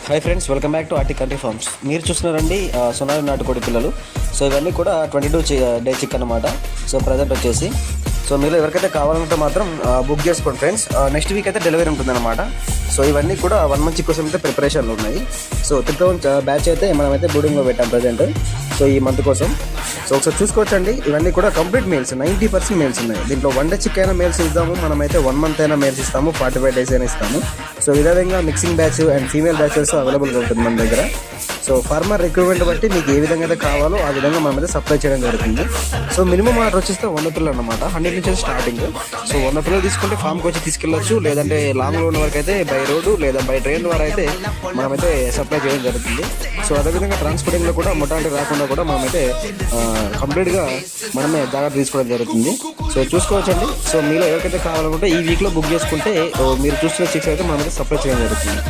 Hi friends, welcome back to Arctic Country Farms. మీరు చూస్తున్నారండి సొనాలి నాటుకోడి పిల్లలు. సో ఇవన్నీ కూడా 22 డే చిక్ అనమాట. సో ప్రజెంట్ వచ్చేసి సో మీరు ఎవరికైతే కావాలంటే మాత్రం బుక్ చేసుకోండి ఫ్రెండ్స్. నెక్స్ట్ వీక్ అయితే డెలివరీ ఉంటుందన్నమాట. సో ఇవన్నీ కూడా 1 మంత్ చిక్ కోసం అయితే ప్రిపరేషన్లు ఉన్నాయి. సో 3000 బ్యాచ్ అయితే మనమైతే బోర్డింగ్లో పెట్టాం ప్రజెంట్. సో ఈ మంత్ కోసం సో ఒకసారి చూసుకోవచ్చండి. ఇవన్నీ కూడా కంప్లీట్ మేల్స్, 90% మేల్స్ ఉన్నాయి. దీంట్లో 1 డే చిక్ అయినా మేల్స్ ఇద్దాము, మనమైతే 1 మంత్ అయినా మేల్స్ ఇస్తాము, 45 days అయినా ఇస్తాము. సో ఈ విధంగా mixing batch and female batches అవైలబుల్గా ఉంటుంది మన దగ్గర. సో ఫార్మర్ రిక్రూట్మెంట్ బట్టి మీకు ఏ విధంగా అయితే కావాలో ఆ విధంగా మనమైతే సప్లై చేయడం జరుగుతుంది. సో మినిమం ఆర్డర్ వచ్చేస్తే 100 పిల్లలు అనమాట. 100 నుంచి స్టార్టింగ్. సో 100 పిల్లలు తీసుకుంటే ఫామ్కి వచ్చి తీసుకెళ్ళచ్చు, లేదంటే లాంగ్లో ఉన్న వరకు అయితే బై రోడ్డు లేదా బై ట్రైన్ ద్వారా అయితే మనమైతే సప్లై చేయడం జరుగుతుంది. సో అదేవిధంగా ట్రాన్స్పోర్టింగ్లో కూడా మొటాలిటీ రాకుండా కూడా మనమైతే కంప్లీట్గా మనమే జాగ్రత్త తీసుకోవడం జరుగుతుంది. సో చూసుకోవచ్చండి. సో మీలో ఎవరికైతే కావాలనుకుంటే ఈ వీక్లో బుక్ చేసుకుంటే మీరు చూస్తున్న చిక్స్ అయితే మనమైతే సప్లై చేయడం జరుగుతుంది.